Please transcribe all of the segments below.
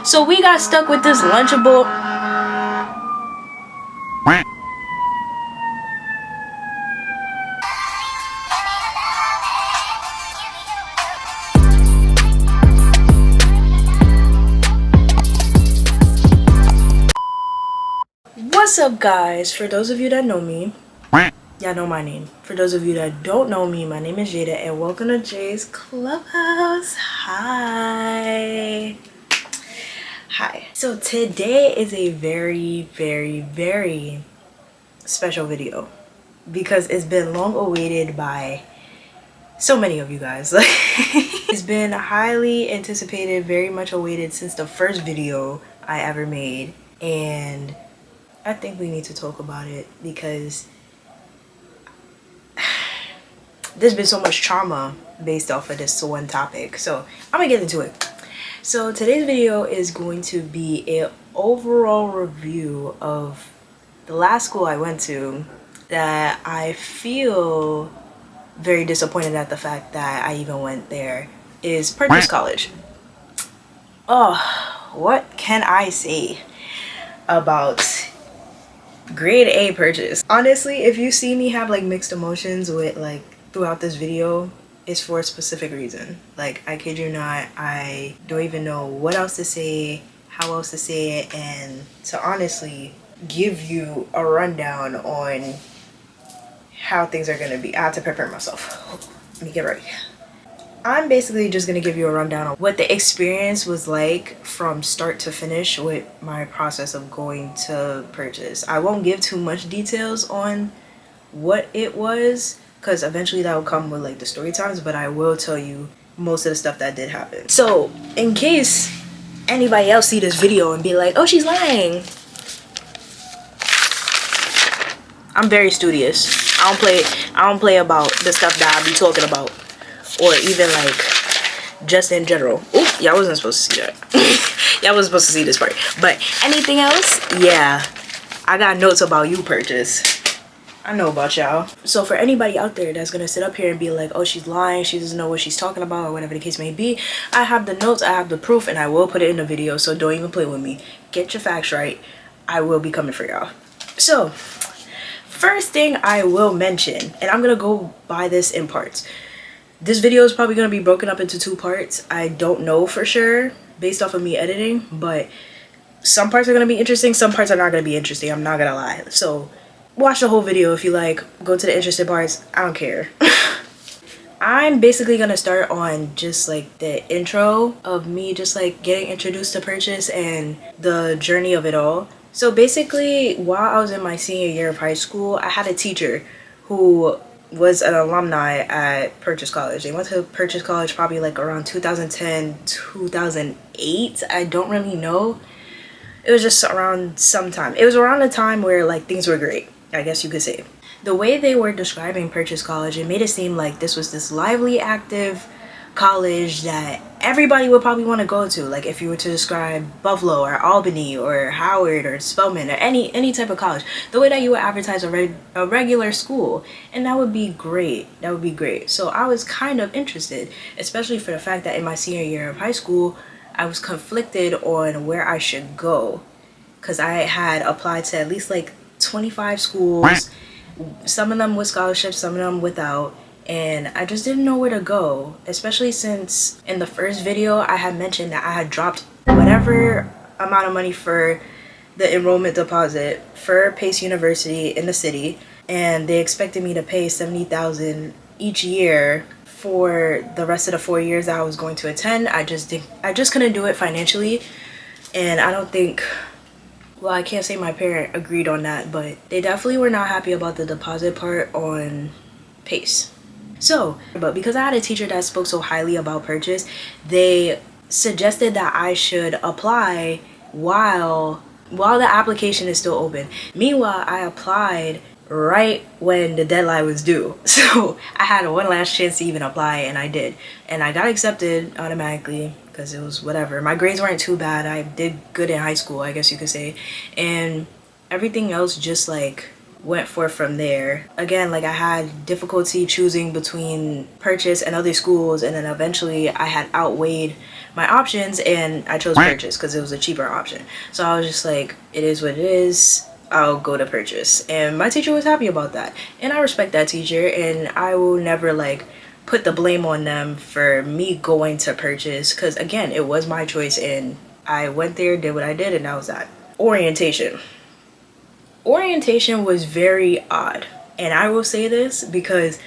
So we got stuck with this Lunchable. What's up, guys? For those of you that know me, y'all know my name. For those of you that don't know me, my name is Jada, and welcome to Jay's Clubhouse. Hi. So today is a very special video because it's been long awaited by so many of you guys. It's been highly anticipated, very much awaited since the first video I ever made, and I think we need to talk about it because there's been so much trauma based off of this one topic. So I'm gonna get into it. So today's video is going to be an overall review of the last school I went to that I feel very disappointed at the fact that I even went there, is Purchase College. Oh, what can I say about grade A Purchase? Honestly, if you see me have like mixed emotions with like throughout this video, it's for a specific reason. Like, I kid you not, I don't even know what else to say, how else to say it, and to honestly give you a rundown on how things are gonna be. I have to prepare myself. Let me get ready. I'm basically just gonna give you a rundown on what the experience was like from start to finish with my process of going to Purchase. I won't give too much details on what it was because eventually that will come with like the story times, but I will tell you most of the stuff that did happen. So in case anybody else see this video and be like, oh, she's lying, I'm very studious. I don't play about the stuff that I be talking about, or even like just in general. Oop, y'all wasn't supposed to see that. Y'all wasn't supposed to see this part. But anything else, yeah, I got notes about you, Purchase. I know about y'all. So for anybody out there that's gonna sit up here and be like, oh, she's lying, she doesn't know what she's talking about, or whatever the case may be, I have the notes, I have the proof, and I will put it in the video, so don't even play with me. Get your facts right. I will be coming for y'all. So first thing I will mention, and I'm gonna go by this in parts. This video is probably gonna be broken up into two parts. I don't know for sure based off of me editing, but some parts are gonna be interesting, some parts are not gonna be interesting. I'm not gonna lie. So watch the whole video if you like. Go to the interesting parts. I don't care. I'm basically gonna start on just like the intro of me just like getting introduced to Purchase and the journey of it all. So basically, while I was in my senior year of high school, I had a teacher who was an alumni at Purchase College. They went to Purchase College probably like around 2010, 2008. I don't really know. It was just around sometime. It was around the time where like things were great, I guess you could say. The way they were describing Purchase College, it made it seem like this was this lively, active college that everybody would probably want to go to. Like if you were to describe Buffalo or Albany or Howard or Spelman or any type of college, the way that you would advertise a regular school, and that would be great. That would be great. So I was kind of interested, especially for the fact that in my senior year of high school, I was conflicted on where I should go because I had applied to at least like 25 schools, some of them with scholarships, some of them without, and I just didn't know where to go, especially since in the first video I had mentioned that I had dropped whatever amount of money for the enrollment deposit for Pace University in the city, and they expected me to pay $70,000 each year for the rest of the 4 years that I was going to attend. I just couldn't do it financially, and I don't think, well, I can't say my parent agreed on that, but they definitely were not happy about the deposit part on Pace. So, but because I had a teacher that spoke so highly about Purchase, they suggested that I should apply while the application is still open. Meanwhile, I applied right when the deadline was due. So I had one last chance to even apply, and I did. And I got accepted automatically because it was whatever. My grades weren't too bad. I did good in high school, I guess you could say. And everything else just like went forth from there. Again, like I had difficulty choosing between Purchase and other schools, and then eventually I had outweighed my options, and I chose purchase because it was a cheaper option. So I was just like, it is what it is, I'll go to purchase. And my teacher was happy about that, and I respect that teacher, and I will never like put the blame on them for me going to purchase, because again, it was my choice, and I went there, did what I did, and that was that. Orientation was very odd, and I will say this because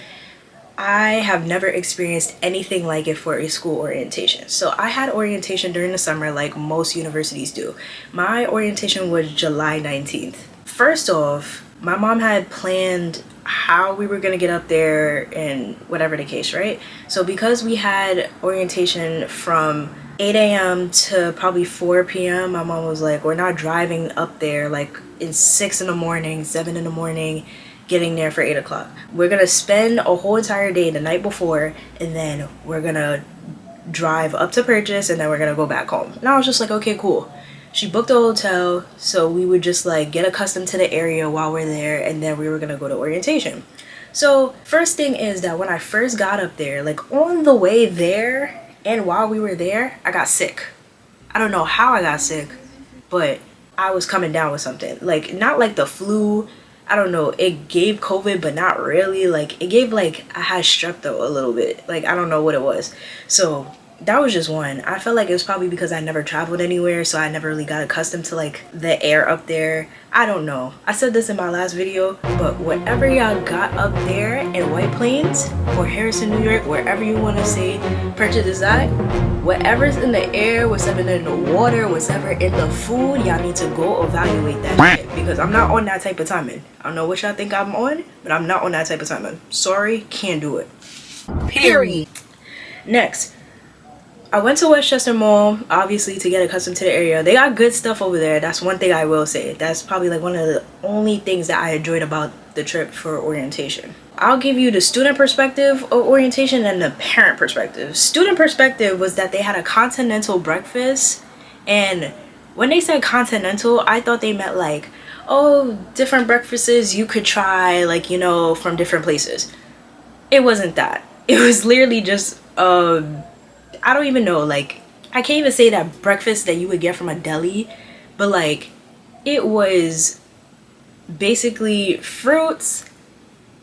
I have never experienced anything like it for a school orientation. So I had orientation during the summer like most universities do. My orientation was July 19th. First off, my mom had planned how we were gonna get up there and whatever the case, right? So because we had orientation from 8 a.m. to probably 4 p.m., my mom was like, we're not driving up there like in 6 in the morning, 7 in the morning, getting there for 8 o'clock. We're gonna spend a whole entire day the night before, and then we're gonna drive up to purchase, and then we're gonna go back home. And I was just like, okay, cool. She booked a hotel, so we would just like get accustomed to the area while we're there, and then we were gonna go to orientation. So first thing is that when I first got up there, like on the way there and while we were there, I got sick. I don't know how I got sick, but I was coming down with something. Like, not like the flu, I don't know, it gave COVID, but not really. Like, it gave like, I had strep though a little bit. Like, I don't know what it was. So that was just one. I felt like it was probably because I never traveled anywhere, so I never really got accustomed to like the air up there. I don't know. I said this in my last video, but whatever y'all got up there in White Plains or Harrison, New York, wherever you want to say purchase is at, whatever's in the air, whatever in the water, whatever in the food, y'all need to go evaluate that shit, because I'm not on that type of timing. I don't know what y'all think I'm on, but I'm not on that type of timing. Sorry, can't do it. Period. Next, I went to Westchester Mall, obviously, to get accustomed to the area. They got good stuff over there. That's one thing I will say. That's probably like one of the only things that I enjoyed about the trip for orientation. I'll give you the student perspective of orientation and the parent perspective. Student perspective was that they had a continental breakfast, and when they said continental, I thought they meant like, oh, different breakfasts you could try, like, you know, from different places. It wasn't that. It was literally just I don't even know, like, I can't even say that breakfast that you would get from a deli, but like, it was basically fruits.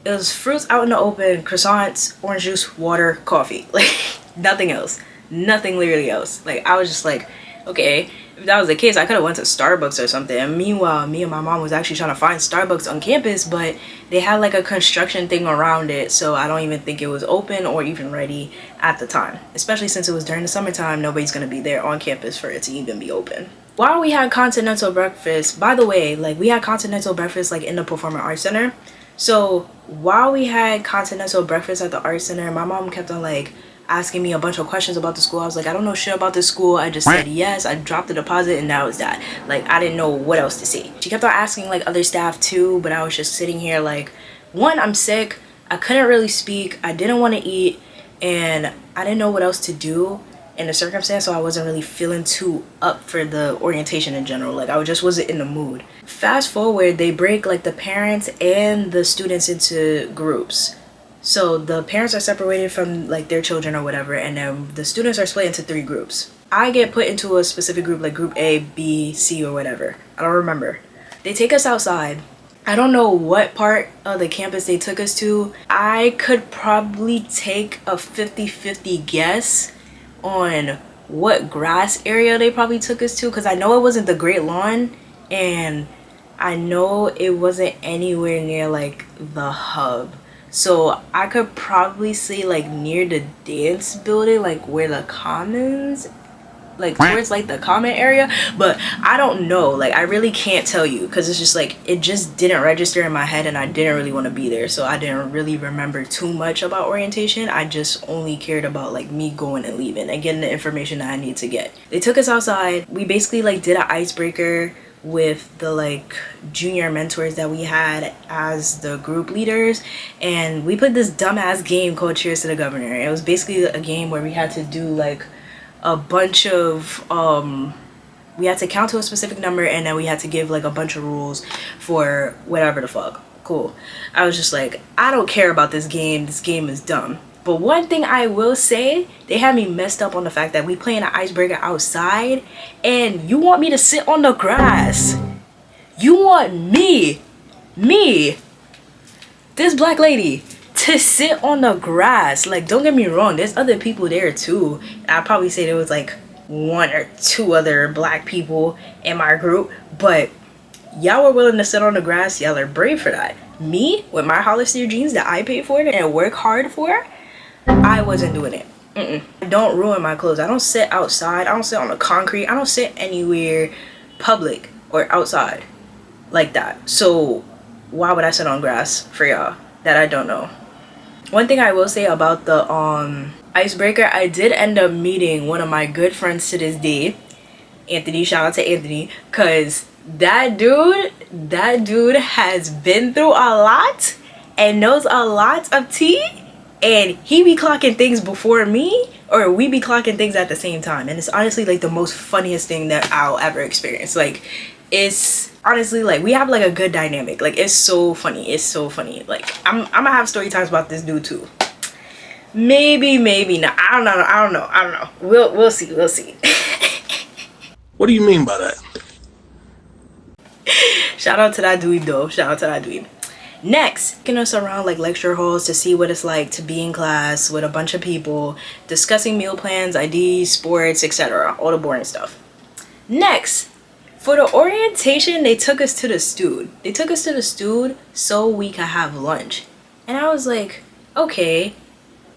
It was fruits out in the open, croissants, orange juice, water, coffee. Like, nothing else. Nothing literally else. Like, I was just like, okay, if that was the case, I could have went to Starbucks or something. And meanwhile, me and my mom was actually trying to find Starbucks on campus, but they had like a construction thing around it, so I don't even think it was open or even ready at the time. Especially since it was during the summertime, nobody's gonna be there on campus for it to even be open. While we had continental breakfast, by the way, like, we had continental breakfast like in the Performing Arts Center. So while we had continental breakfast at the Arts Center, my mom kept on like asking me a bunch of questions about the school. I was like, I don't know shit about this school. I just said yes, I dropped the deposit, and that was that. Like, I didn't know what else to say. She kept on asking like other staff too, but I was just sitting here like, one, I'm sick, I couldn't really speak, I didn't want to eat, and I didn't know what else to do in the circumstance, so I wasn't really feeling too up for the orientation in general. Like, I just wasn't in the mood. Fast forward, they break like the parents and the students into groups. So the parents are separated from like their children or whatever, and then the students are split into 3 groups. I get put into a specific group, like group A, B, C, or whatever. I don't remember. They take us outside. I don't know what part of the campus they took us to. I could probably take a 50-50 guess on what grass area they probably took us to, because I know it wasn't the Great Lawn, and I know it wasn't anywhere near like the hub. So I could probably say like near the dance building, like where the commons, like towards like the common area, but I don't know. Like, I really can't tell you, because it's just like, it just didn't register in my head, and I didn't really want to be there, so I didn't really remember too much about orientation. I just only cared about like me going and leaving and getting the information that I need to get. They took us outside. We basically like did an icebreaker with the like junior mentors that we had as the group leaders, and we played this dumbass game called Cheers to the Governor. It was basically a game where we had to do like a bunch of we had to count to a specific number, and then we had to give like a bunch of rules for whatever the fuck. Cool. I was just like, I don't care about this game is dumb. But one thing I will say, they had me messed up on the fact that we playing an icebreaker outside and you want me to sit on the grass. You want me, this black lady, to sit on the grass. Like, don't get me wrong, there's other people there too. I'd probably say there was like 1 or 2 other black people in my group, but y'all were willing to sit on the grass. Y'all are brave for that. Me, with my Hollister jeans that I paid for and work hard for, I wasn't doing it. Don't ruin my clothes. I don't sit outside. I don't sit on the concrete. I don't sit anywhere public or outside like that. So why would I sit on grass for y'all that I don't know? One thing I will say about the icebreaker, I did end up meeting one of my good friends to this day, Anthony. Shout out to Anthony, because that dude has been through a lot and knows a lot of tea, and he be clocking things before me, or we be clocking things at the same time, and it's honestly like the most funniest thing that I'll ever experience. Like, it's honestly like we have like a good dynamic. Like, it's so funny. Like, I'm gonna have story times about this dude too. Maybe not. I don't know. We'll see. What do you mean by that? Shout out to that dude though. Next, taking us around like lecture halls to see what it's like to be in class with a bunch of people, discussing meal plans, IDs, sports, etc. All the boring stuff. Next, for the orientation, they took us to the Stewed so we could have lunch. And I was like, okay,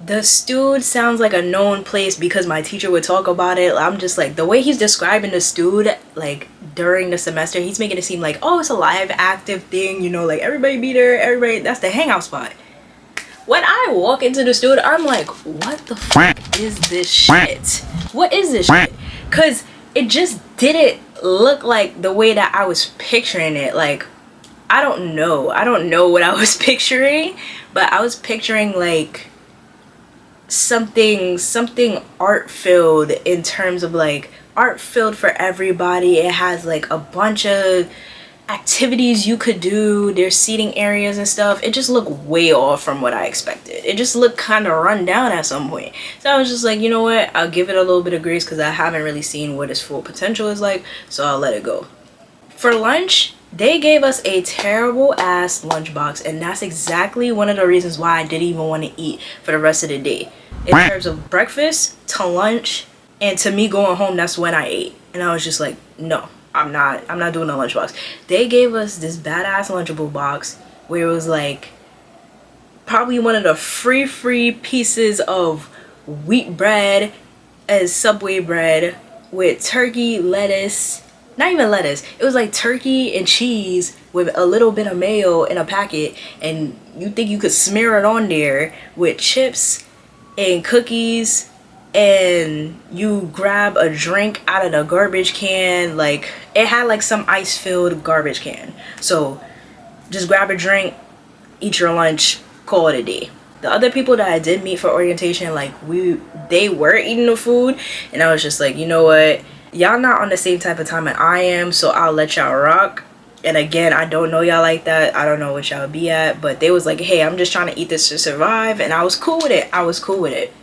the Stewed sounds like a known place because my teacher would talk about it. I'm just like, the way he's describing the Stewed, like during the semester, he's making it seem like, oh, it's a live active thing, you know, like everybody be there, that's the hangout spot. When I walk into the Stewed, I'm like, what the fuck is this shit? What is this shit? Because it just didn't look like the way that I was picturing it. Like, I don't know what I was picturing, but I was picturing like something art filled, in terms of like art filled for everybody. It has like a bunch of activities you could do. There's seating areas and stuff. It just looked way off from what I expected. It just looked kind of run down at some point. So I was just like, you know what, I'll give it a little bit of grace because I haven't really seen what its full potential is like, so I'll let it go. For lunch, they gave us a terrible ass lunchbox, and that's exactly one of the reasons why I didn't even want to eat for the rest of the day. In terms of breakfast to lunch and to me going home, that's when I ate. And I was just like, no, I'm not doing a lunchbox. They gave us this badass Lunchable box where it was like probably one of the free pieces of wheat bread as Subway bread with turkey, lettuce, not even lettuce, it was like turkey and cheese with a little bit of mayo in a packet, and you think you could smear it on there with chips and cookies, and you grab a drink out of the garbage can. Like, it had like some ice filled garbage can, so just grab a drink, eat your lunch, call it a day. The other people that I did meet for orientation, like they were eating the food, and I was just like, you know what, y'all not on the same type of time that I am, so I'll let y'all rock. And again, I don't know y'all like that. I don't know what y'all be at, but they was like, hey, I'm just trying to eat this to survive, and I was cool with it.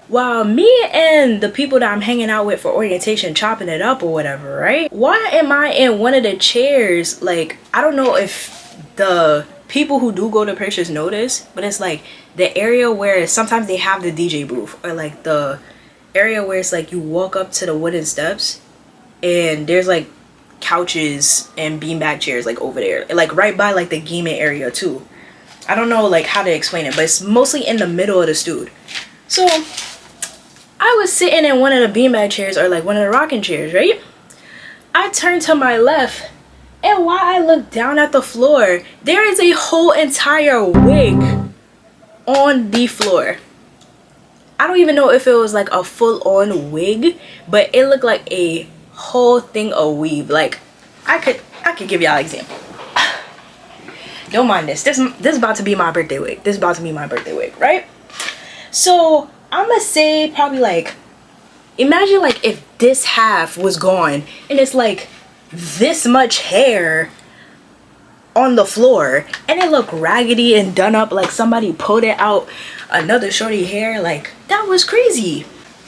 While me and the people that I'm hanging out with for orientation chopping it up or whatever, right? Why am I in one of the chairs? Like, I don't know if the people who do go to pictures know this, but it's like the area where sometimes they have the DJ booth, or like the area where it's like you walk up to the wooden steps and there's like couches and beanbag chairs like over there, like right by like the gaming area too. I don't know like how to explain it, but it's mostly in the middle of the Stewed. So I was sitting in one of the beanbag chairs, or like one of the rocking chairs, right? I turned to my left, and while I looked down at the floor, there is a whole entire wig on the floor. I don't even know if it was like a full-on wig, but it looked like a whole thing of weave. Like, I could give y'all an example. Don't mind this. This is about to be my birthday wig. Right? So I'm gonna say probably like, imagine like if this half was gone and it's like this much hair on the floor, and it looked raggedy and done up like somebody pulled it out another shorty hair. Like, that was crazy.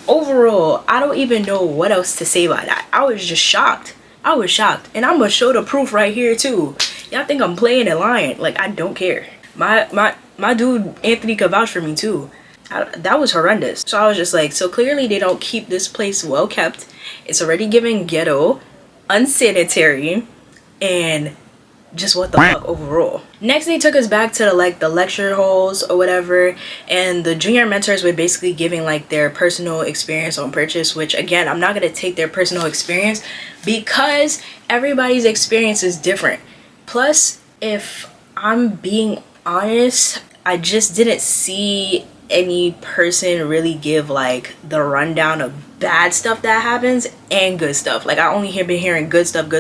Overall, I don't even know what else to say about that. I was just shocked. I was shocked. And I'm gonna show the proof right here too. Y'all think I'm playing and lying. Like, I don't care. My dude Anthony could vouch for me too. That was horrendous. So I was just like, so clearly they don't keep this place well kept. It's already giving ghetto, unsanitary, and just what the fuck overall. Next, they took us back to the lecture halls or whatever, and the junior mentors were basically giving like their personal experience on purchase, which again, I'm not gonna take their personal experience because everybody's experience is different. Plus, if I'm being honest, I just didn't see any person really give like the rundown of bad stuff that happens and good stuff. Like, I only been hearing good stuff.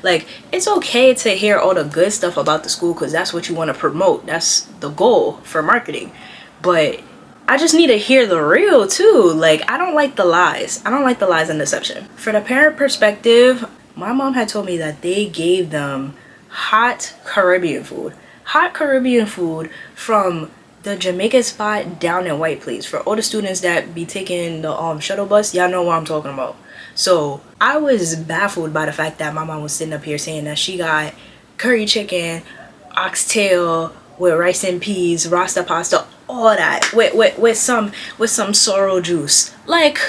Like, it's okay to hear all the good stuff about the school because that's what you want to promote. That's the goal for marketing. But I just need to hear the real too. Like, I don't like the lies. I don't like the lies and deception. For the parent perspective, my mom had told me that they gave them hot Caribbean food from the Jamaican spot down in White Plains. For all the students that be taking the shuttle bus, y'all know what I'm talking about. So I was baffled by the fact that my mom was sitting up here saying that she got curry chicken, oxtail with rice and peas, rasta pasta, all that with some sorrel juice. Like,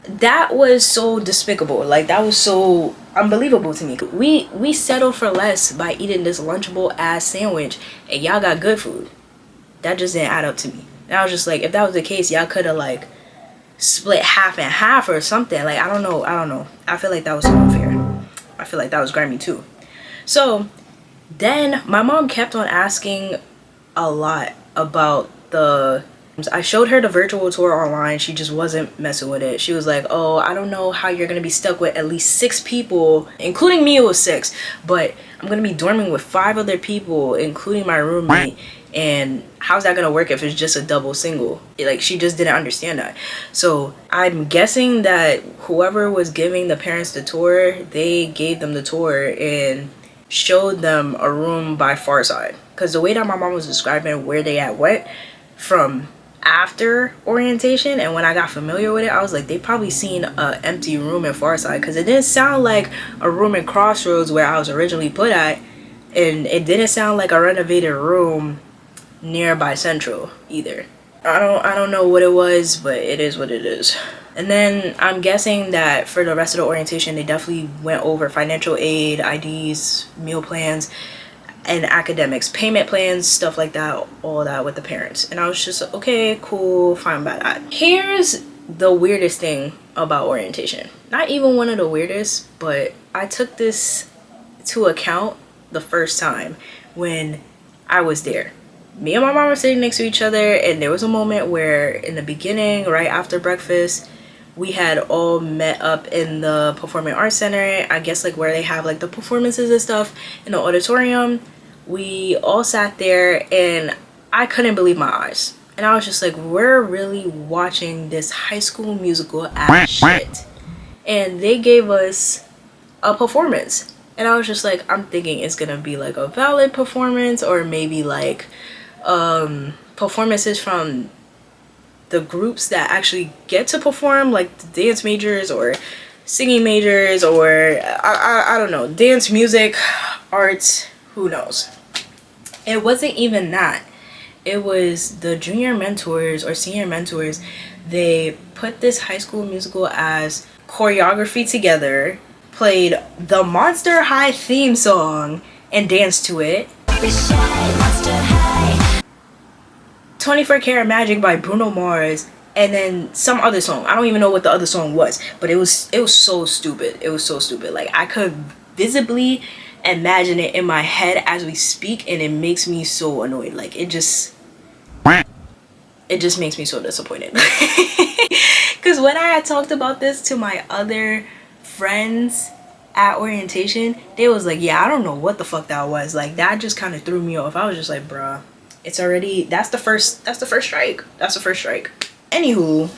that was so despicable. Like, that was so unbelievable to me. We settled for less by eating this lunchable ass sandwich, and y'all got good food. That just didn't add up to me. And I was just like, if that was the case, y'all could have like split half and half or something. Like, I don't know. I feel like that was so unfair. I feel like that was grimy too. So then my mom kept on asking a lot about I showed her the virtual tour online. She just wasn't messing with it. She was like, oh, I don't know how you're gonna be stuck with at least 6 people, including me. It was 6, but I'm gonna be dorming with 5 other people, including my roommate, and how's that gonna work if it's just a double single? Like, she just didn't understand that. So I'm guessing that whoever was giving the parents the tour, they gave them the tour and showed them a room by Far Side, because the way that my mom was describing where they at what from after orientation and when I got familiar with it, I was like, they probably seen a empty room in Farside, because it didn't sound like a room in Crossroads where I was originally put at, and it didn't sound like a renovated room nearby Central either. I don't know what it was, but it is what it is. And then I'm guessing that for the rest of the orientation, they definitely went over financial aid, IDs, meal plans, and academics, payment plans, stuff like that, all that with the parents. And I was just okay, cool, fine by that. Here's the weirdest thing about orientation. Not even one of the weirdest, but I took this to account the first time when I was there. Me and my mom were sitting next to each other, and there was a moment where in the beginning, right after breakfast, we had all met up in the Performing Arts Center, I guess like where they have like the performances and stuff in the auditorium. We all sat there and I couldn't believe my eyes. And I was just like, we're really watching this High School Musical ass shit. And they gave us a performance. And I was just like, I'm thinking it's gonna be like a valid performance, or maybe like performances from the groups that actually get to perform, like the dance majors or singing majors, or I don't know, dance, music, arts, who knows. It wasn't even that. It was the junior mentors or senior mentors. They put this High School Musical as choreography together, played the Monster High theme song and danced to it. 24 Karat Magic by Bruno Mars, and then some other song. I don't even know what the other song was, but it was so stupid. It was so stupid. Like, I could visibly imagine it in my head as we speak, and it makes me so annoyed. Like, it just makes me so disappointed. Because when I had talked about this to my other friends at orientation, they was like, yeah, I don't know what the fuck that was. Like, that just kind of threw me off. I was just like, bruh, it's already, that's the first strike. Anywho,